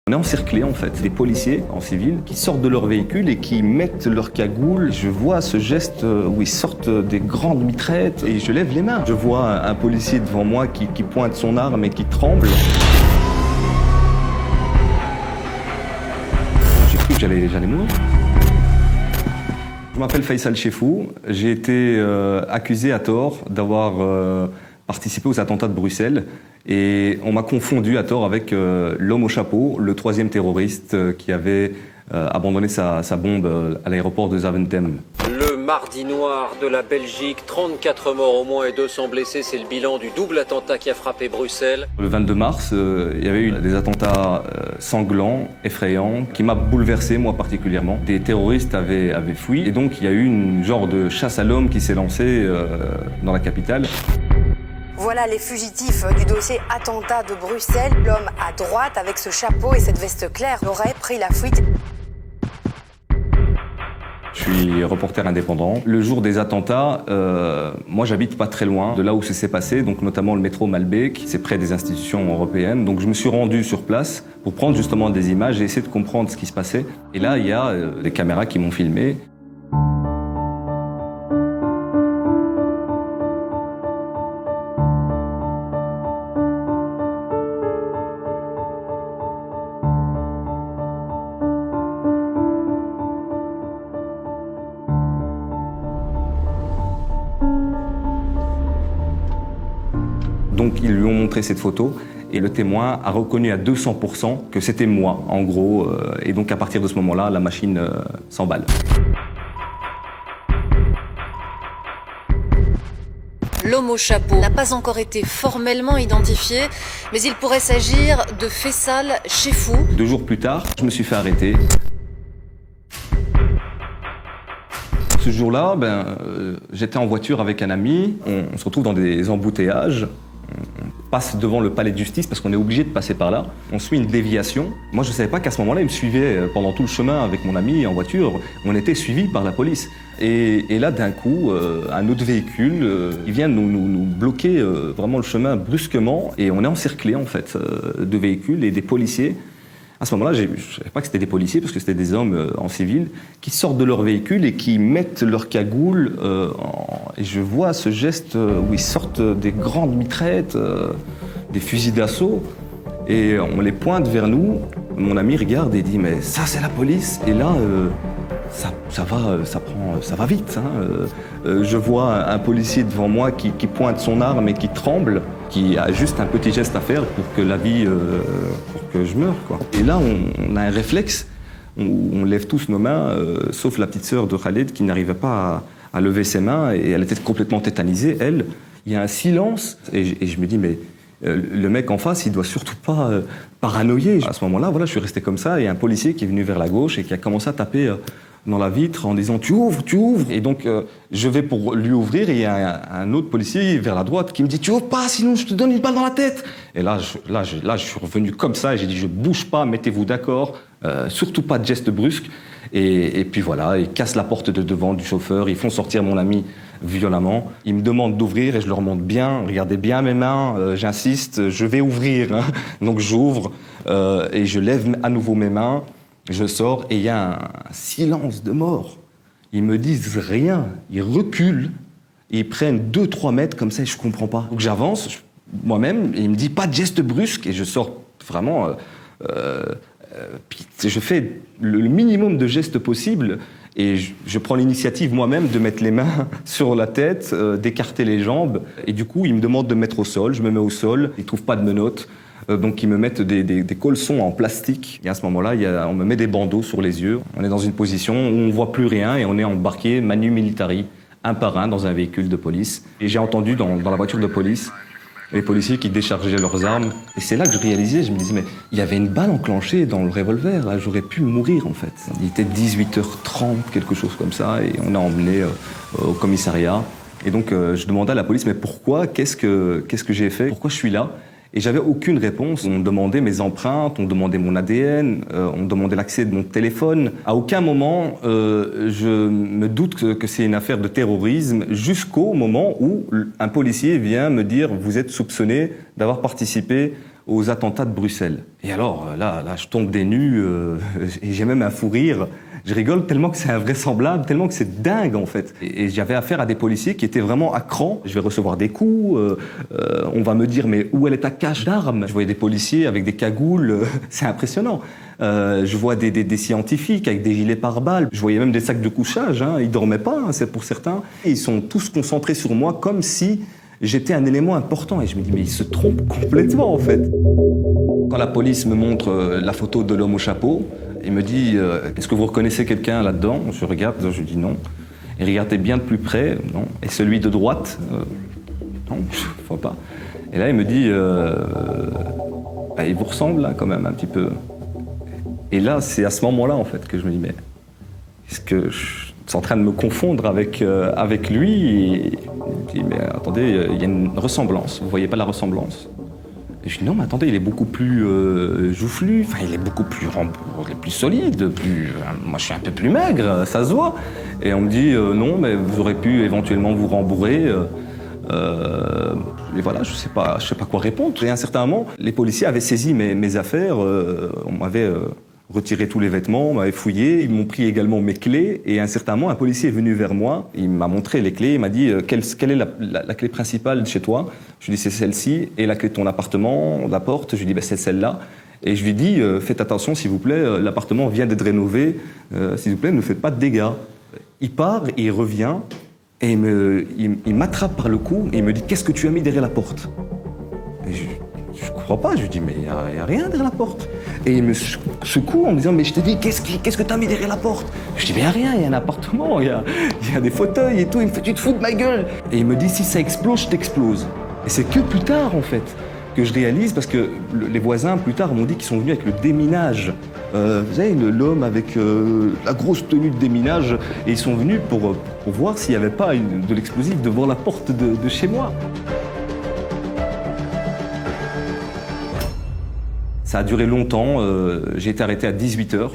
On est encerclés en fait, des policiers en civil qui sortent de leur véhicule et qui mettent leur cagoule. Je vois ce geste où ils sortent des grandes mitraillettes et je lève les mains. Je vois un policier devant moi qui pointe son arme et qui tremble. J'ai cru que j'allais mourir. Je m'appelle Faisal Chefou. J'ai été accusé à tort d'avoir participé aux attentats de Bruxelles. Et on m'a confondu à tort avec l'homme au chapeau, le troisième terroriste qui avait abandonné sa bombe à l'aéroport de Zaventem. Le mardi noir de la Belgique, 34 morts au moins et 200 blessés, c'est le bilan du double attentat qui a frappé Bruxelles. Le 22 mars, il y avait eu des attentats sanglants, effrayants, qui m'a bouleversé, moi particulièrement. Des terroristes avaient fui et donc il y a eu une genre de chasse à l'homme qui s'est lancée dans la capitale. Voilà les fugitifs du dossier attentat de Bruxelles. L'homme à droite, avec ce chapeau et cette veste claire, aurait pris la fuite. Je suis reporter indépendant. Le jour des attentats, moi j'habite pas très loin de là où ça s'est passé, donc notamment le métro Malbec, c'est près des institutions européennes. Donc je me suis rendu sur place pour prendre justement des images et essayer de comprendre ce qui se passait. Et là, il y a des caméras qui m'ont filmé. Donc ils lui ont montré cette photo et le témoin a reconnu à 200% que c'était moi, en gros. Et donc à partir de ce moment-là, la machine s'emballe. L'homme au chapeau n'a pas encore été formellement identifié, mais il pourrait s'agir de Faisal Chefou. 2 jours plus tard, je me suis fait arrêter. Ce jour-là, j'étais en voiture avec un ami. On se retrouve dans des embouteillages. On passe devant le palais de justice parce qu'on est obligé de passer par là. On suit une déviation. Moi, je ne savais pas qu'à ce moment-là, il me suivait pendant tout le chemin avec mon ami en voiture. On était suivis par la police. Et là, d'un coup, un autre véhicule, il vient nous bloquer vraiment le chemin brusquement. Et on est encerclés, en fait, de véhicules et des policiers. À ce moment-là, je ne savais pas que c'était des policiers, parce que c'était des hommes en civil, qui sortent de leur véhicule et qui mettent leur cagoule. Et je vois ce geste où ils sortent des grandes mitraillettes, des fusils d'assaut, et on les pointe vers nous. Mon ami regarde et dit « Mais ça, c'est la police !» Et là, ça va vite. Je vois un policier devant moi qui pointe son arme et qui tremble, qui a juste un petit geste à faire pour que pour que je meure, quoi. Et là, on a un réflexe où on lève tous nos mains, sauf la petite sœur de Khaled qui n'arrivait pas à lever ses mains et elle était complètement tétanisée. Elle, il y a un silence et je me dis mais le mec en face, il doit surtout pas paranoïer. À ce moment-là, voilà, je suis resté comme ça et un policier qui est venu vers la gauche et qui a commencé à taper dans la vitre en disant tu ouvres. Et donc je vais pour lui ouvrir et il y a un autre policier vers la droite qui me dit tu ouvres pas sinon je te donne une balle dans la tête. Et là je suis revenu comme ça et j'ai dit je bouge pas, mettez-vous d'accord, surtout pas de geste brusque. Et puis voilà, ils cassent la porte de devant du chauffeur, ils font sortir mon ami violemment. Ils me demandent d'ouvrir et je leur montre bien, regardez bien mes mains, j'insiste, je vais ouvrir. Hein. Donc j'ouvre et je lève à nouveau mes mains. Je sors et il y a un silence de mort. Ils me disent rien, ils reculent, et ils prennent 2-3 mètres comme ça et je comprends pas. Donc j'avance moi-même et il me dit pas de geste brusque et je sors vraiment. Je fais le minimum de gestes possibles et je prends l'initiative moi-même de mettre les mains sur la tête, d'écarter les jambes et du coup ils me demandent de me mettre au sol. Je me mets au sol, ils trouvent pas de menottes. Donc ils me mettent des colsons en plastique. Et à ce moment-là, on me met des bandeaux sur les yeux. On est dans une position où on ne voit plus rien et on est embarqué manu militari, un par un, dans un véhicule de police. Et j'ai entendu dans la voiture de police les policiers qui déchargeaient leurs armes. Et c'est là que je réalisais, je me disais, mais il y avait une balle enclenchée dans le revolver, là, j'aurais pu mourir en fait. Il était 18h30, quelque chose comme ça, et on a emmené au commissariat. Et donc je demandais à la police, mais pourquoi, qu'est-ce que j'ai fait, pourquoi je suis là? Et j'avais aucune réponse. On me demandait mes empreintes, on me demandait mon ADN, on me demandait l'accès de mon téléphone. À aucun moment, je me doute que c'est une affaire de terrorisme, jusqu'au moment où un policier vient me dire « Vous êtes soupçonné d'avoir participé aux attentats de Bruxelles. Et alors, là je tombe des nues, et j'ai même un fou rire. Je rigole tellement que c'est invraisemblable, tellement que c'est dingue, en fait. Et j'avais affaire à des policiers qui étaient vraiment à cran. Je vais recevoir des coups, on va me dire, mais où elle est ta cache d'armes? Je voyais des policiers avec des cagoules, c'est impressionnant. Je vois des scientifiques avec des gilets pare-balles. Je voyais même des sacs de couchage, hein. Ils dormaient pas, hein, c'est pour certains. Et ils sont tous concentrés sur moi comme si j'étais un élément important. Et je me dis, mais ils se trompent complètement, en fait. Quand la police me montre la photo de l'homme au chapeau, il me dit, est-ce que vous reconnaissez quelqu'un là-dedans? Je regarde, je dis non. Et regardez bien de plus près, non. Et celui de droite, non, je ne vois pas. Et là, il me dit, il vous ressemble là, quand même, un petit peu. Et là, c'est à ce moment-là, en fait, que je me dis, mais est-ce que je suis en train de me confondre avec lui? Et je dis, mais attendez, il y a une ressemblance. Vous voyez pas la ressemblance? Et je dis, non, mais attendez, il est beaucoup plus joufflu, enfin, il est beaucoup plus solide, moi, je suis un peu plus maigre, ça se voit. Et on me dit, non, mais vous aurez pu éventuellement vous rembourrer. Et voilà, je sais pas quoi répondre. Et à un certain moment, les policiers avaient saisi mes affaires, on m'avait retiré tous les vêtements, on m'avait fouillé, ils m'ont pris également mes clés. Et à un certain moment, un policier est venu vers moi, il m'a montré les clés, il m'a dit quelle est la clé principale de chez toi? Je lui ai dit c'est celle-ci, et la clé de ton appartement, la porte, je lui ai dit c'est celle-là. Et je lui ai dit faites attention s'il vous plaît, l'appartement vient d'être rénové, s'il vous plaît ne faites pas de dégâts. Il part et il revient, et il m'attrape par le cou et il me dit qu'est-ce que tu as mis derrière la porte? Et je comprends pas, je lui dis mais il y a rien derrière la porte. Et il me secoue en me disant mais je te dis qu'est-ce que tu as mis derrière la porte? Je dis mais il y a rien, il y a un appartement, il y a des fauteuils et tout. Il me fait tu te fous de ma gueule? Et il me dit si ça explose, je t'explose. Et c'est que plus tard en fait que je réalise, parce que les voisins plus tard m'ont dit qu'ils sont venus avec le déminage. Vous savez, l'homme avec la grosse tenue de déminage, et ils sont venus pour voir s'il n'y avait pas de l'explosif devant la porte de chez moi. Ça a duré longtemps, j'ai été arrêté à 18h,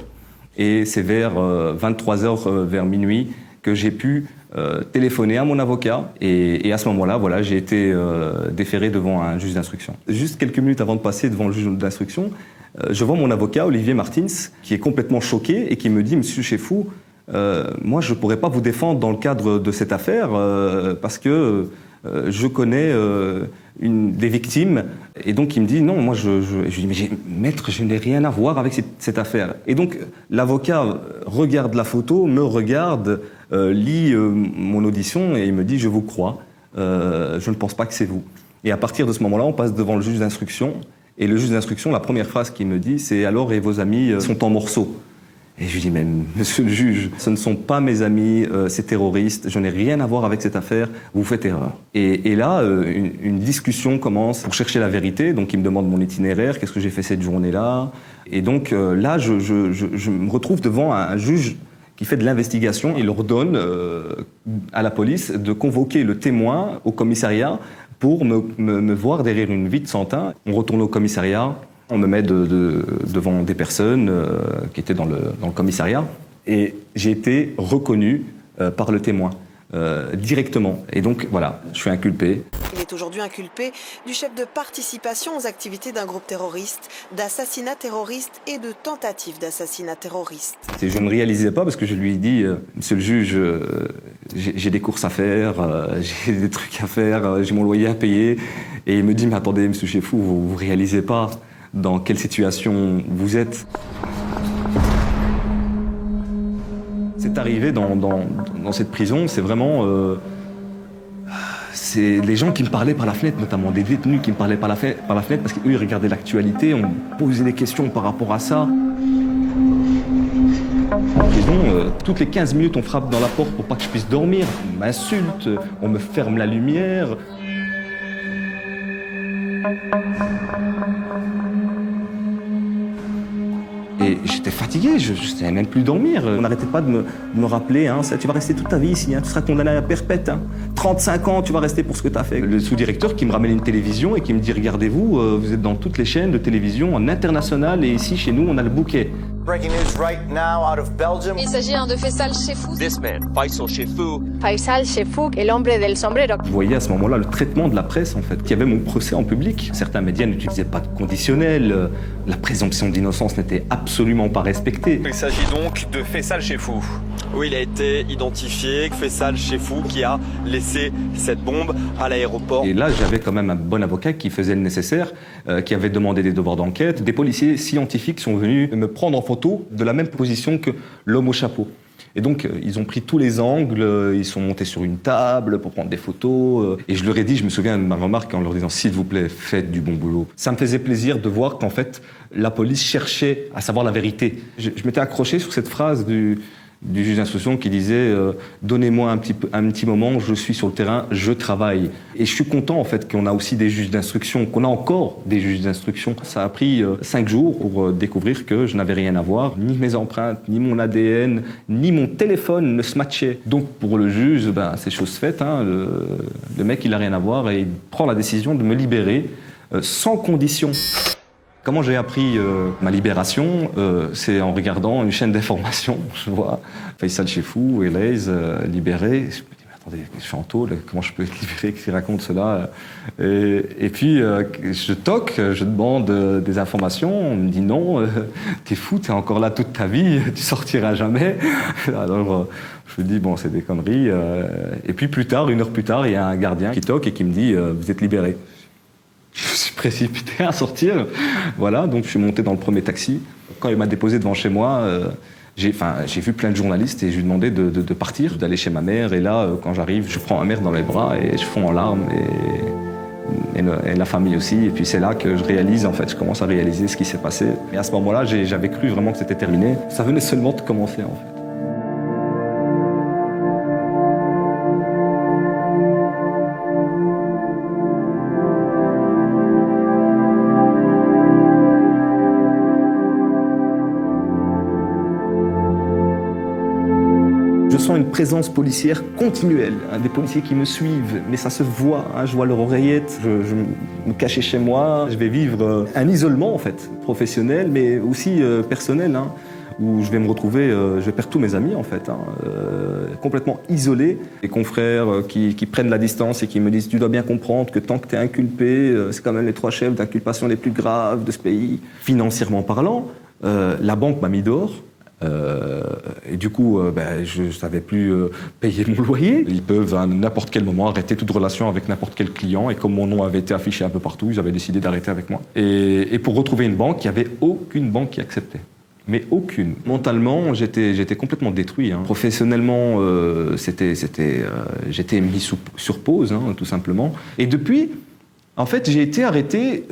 et c'est vers 23h, vers minuit, que j'ai pu téléphoner à mon avocat, et à ce moment-là, voilà, j'ai été déféré devant un juge d'instruction. Juste quelques minutes avant de passer devant le juge d'instruction, je vois mon avocat, Olivier Martins, qui est complètement choqué et qui me dit « Monsieur Chefou, moi je ne pourrais pas vous défendre dans le cadre de cette affaire parce que je connais des victimes. » Et donc il me dit « Non, moi je lui dis « Mais maître, je n'ai rien à voir avec cette affaire. » Et donc l'avocat regarde la photo, me regarde, lit mon audition et il me dit « Je vous crois, je ne pense pas que c'est vous. » Et à partir de ce moment-là, on passe devant le juge d'instruction. Et le juge d'instruction, la première phrase qu'il me dit, c'est « Alors, et vos amis sont en morceaux ?» Et je lui dis « Mais monsieur le juge, ce ne sont pas mes amis, ces terroristes, je n'ai rien à voir avec cette affaire, vous faites erreur. » Et là, une discussion commence pour chercher la vérité. Donc il me demande mon itinéraire, qu'est-ce que j'ai fait cette journée-là. Et donc là, je me retrouve devant un juge qui fait de l'investigation. Il ordonne à la police de convoquer le témoin au commissariat pour me voir derrière une vitre sans teint. On retourne au commissariat, on me met devant des personnes qui étaient dans le commissariat, et j'ai été reconnu par le témoin directement. Et donc voilà, je suis inculpé. Il est aujourd'hui inculpé du chef de participation aux activités d'un groupe terroriste, d'assassinat terroriste et de tentative d'assassinat terroriste. Je ne réalisais pas parce que je lui ai dit « Monsieur le juge, j'ai des courses à faire, j'ai des trucs à faire, j'ai mon loyer à payer. » Et il me dit « Mais attendez, monsieur Chefou, vous ne réalisez pas dans quelle situation vous êtes. » C'est arrivé dans cette prison, c'est vraiment... c'est les gens qui me parlaient par la fenêtre, notamment des détenus qui me parlaient par la fenêtre parce qu'eux, ils regardaient l'actualité, on me posait des questions par rapport à ça. En prison, toutes les 15 minutes, on frappe dans la porte pour pas que je puisse dormir. On m'insulte, on me ferme la lumière. Et j'étais fatigué, je ne savais même plus dormir. On n'arrêtait pas de me rappeler, hein, tu vas rester toute ta vie ici, hein, tu seras condamné à perpète. Hein. 35 ans, tu vas rester pour ce que tu as fait. Le sous-directeur qui me ramène une télévision et qui me dit « Regardez-vous, vous êtes dans toutes les chaînes de télévision en international et ici, chez nous, on a le bouquet. » Breaking news right now out of Belgium. Il s'agit de Faisal Chefou. This man, Faisal Chefou. Faisal Chefou, el hombre del sombrero. Je voyais à ce moment-là le traitement de la presse, en fait, qui avait mon procès en public. Certains médias n'utilisaient pas de conditionnel, la présomption d'innocence n'était absolument pas respectée. Il s'agit donc de Faisal Chefou. Oui, il a été identifié, Faisal Chefou, qui a laissé cette bombe à l'aéroport. Et là, j'avais quand même un bon avocat qui faisait le nécessaire, qui avait demandé des devoirs d'enquête. Des policiers scientifiques sont venus me prendre en photo de la même position que l'homme au chapeau. Et donc, ils ont pris tous les angles, ils sont montés sur une table pour prendre des photos. Et je leur ai dit, je me souviens de ma remarque en leur disant, s'il vous plaît, faites du bon boulot. Ça me faisait plaisir de voir qu'en fait, la police cherchait à savoir la vérité. Je m'étais accroché sur cette phrase du juge d'instruction qui disait donnez-moi un petit moment, je suis sur le terrain, je travaille. Et je suis content en fait qu'on a aussi des juges d'instruction, qu'on a encore des juges d'instruction. Ça a pris 5 jours pour découvrir que je n'avais rien à voir, ni mes empreintes, ni mon ADN, ni mon téléphone ne se matchaient. Donc pour le juge, c'est chose faite, hein, le mec il a rien à voir et il prend la décision de me libérer sans condition. Comment j'ai appris ma libération c'est en regardant une chaîne d'information, je vois Faisal Chefou, Elaise, libéré. Je me dis, mais attendez, je suis en tôle, comment je peux être libéré, qui raconte cela et puis, je toque, je demande des informations, on me dit non, t'es fou, t'es encore là toute ta vie, tu sortiras jamais. Alors, je me dis, bon, c'est des conneries. Et puis plus tard, 1 heure plus tard, il y a un gardien qui toque et qui me dit, vous êtes libéré. Je me suis précipité à sortir. Voilà, donc je suis monté dans le premier taxi. Quand il m'a déposé devant chez moi, j'ai vu plein de journalistes et je lui ai demandé de partir, d'aller chez ma mère. Et là, quand j'arrive, je prends ma mère dans les bras et je fonds en larmes et la famille aussi. Et puis c'est là que je réalise, en fait, je commence à réaliser ce qui s'est passé. Et à ce moment-là, j'avais cru vraiment que c'était terminé. Ça venait seulement de commencer, en fait. Je sens une présence policière continuelle, hein, des policiers qui me suivent, mais ça se voit, hein, je vois leur oreillette, je me cachais chez moi, je vais vivre un isolement en fait, professionnel, mais aussi personnel, hein, où je vais me retrouver, je vais perdre tous mes amis en fait, hein, complètement isolé. Les confrères qui prennent la distance et qui me disent tu dois bien comprendre que tant que tu es inculpé, c'est quand même les 3 chefs d'inculpation les plus graves de ce pays. Financièrement parlant, la banque m'a mis dehors. Et du coup, je ne savais plus payer mon loyer. Ils peuvent à n'importe quel moment arrêter toute relation avec n'importe quel client. Et comme mon nom avait été affiché un peu partout, ils avaient décidé d'arrêter avec moi. Et pour retrouver une banque, il n'y avait aucune banque qui acceptait. Mais aucune. Mentalement, j'étais complètement détruit. Hein. Professionnellement, j'étais mis sur pause, hein, tout simplement. Et depuis, en fait, j'ai été arrêté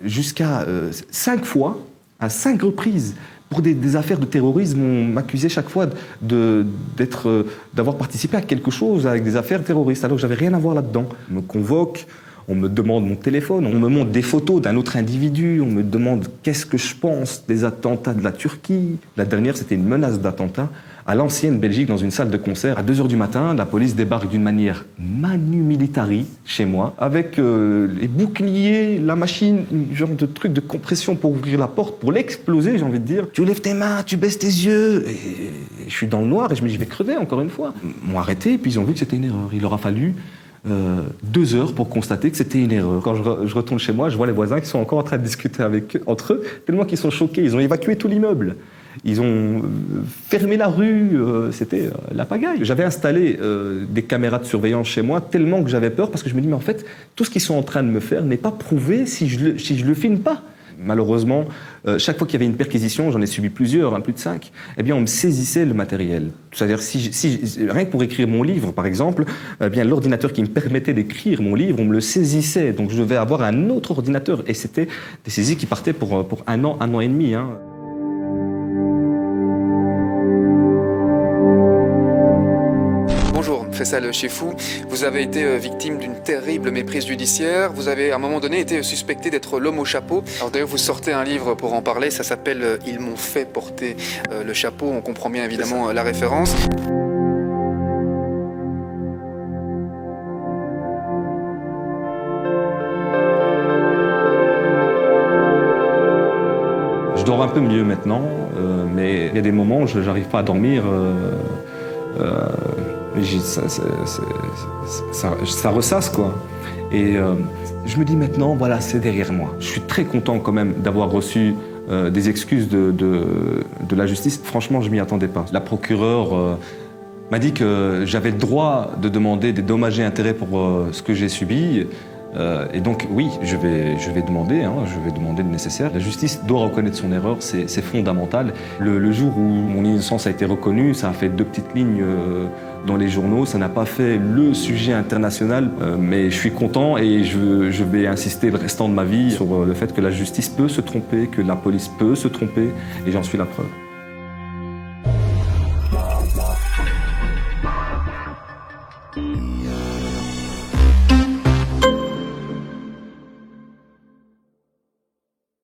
jusqu'à 5 fois, à 5 reprises. Pour des affaires de terrorisme, on m'accusait chaque fois d'avoir participé à quelque chose avec des affaires terroristes, alors que j'avais rien à voir là-dedans. On me convoque, on me demande mon téléphone, on me montre des photos d'un autre individu, on me demande qu'est-ce que je pense des attentats de la Turquie. La dernière, c'était une menace d'attentat à l'ancienne Belgique dans une salle de concert. À 2h du matin, la police débarque d'une manière manu militari chez moi, avec les boucliers, la machine, un genre de truc de compression pour ouvrir la porte, pour l'exploser, j'ai envie de dire. Tu lèves tes mains, tu baisses tes yeux. Et je suis dans le noir et je me dis, je vais crever encore une fois. Ils m'ont arrêté et puis ils ont vu que c'était une erreur. Il leur a fallu 2 heures pour constater que c'était une erreur. Quand je retourne chez moi, je vois les voisins qui sont encore en train de discuter entre eux, tellement qu'ils sont choqués. Ils ont évacué tout l'immeuble. Ils ont fermé la rue, c'était la pagaille. J'avais installé des caméras de surveillance chez moi tellement que j'avais peur parce que je me dis mais en fait tout ce qu'ils sont en train de me faire n'est pas prouvé si je le filme pas. Malheureusement, chaque fois qu'il y avait une perquisition, j'en ai subi plusieurs, plus de 5, eh bien on me saisissait le matériel. C'est-à-dire rien que pour écrire mon livre par exemple, eh bien l'ordinateur qui me permettait d'écrire mon livre, on me le saisissait. Donc je devais avoir un autre ordinateur et c'était des saisies qui partaient pour 1 an et demi. Hein. Bonjour, Faisal Chefou. Vous avez été victime d'une terrible méprise judiciaire. Vous avez à un moment donné été suspecté d'être l'homme au chapeau. Alors d'ailleurs, vous sortez un livre pour en parler. Ça s'appelle « Ils m'ont fait porter le chapeau ». On comprend bien évidemment la référence. Je dors un peu mieux maintenant, mais il y a des moments où je n'arrive pas à dormir. Ça ressasse, quoi. Et je me dis maintenant, voilà, c'est derrière moi. Je suis très content quand même d'avoir reçu des excuses de la justice. Franchement, je ne m'y attendais pas. La procureure m'a dit que j'avais le droit de demander des dommages et intérêts pour ce que j'ai subi. Et donc, oui, je vais demander le nécessaire. La justice doit reconnaître son erreur, c'est fondamental. Le jour où mon innocence a été reconnue, ça a fait 2 petites lignes dans les journaux, ça n'a pas fait le sujet international, mais je suis content et je vais insister le restant de ma vie sur le fait que la justice peut se tromper, que la police peut se tromper, et j'en suis la preuve.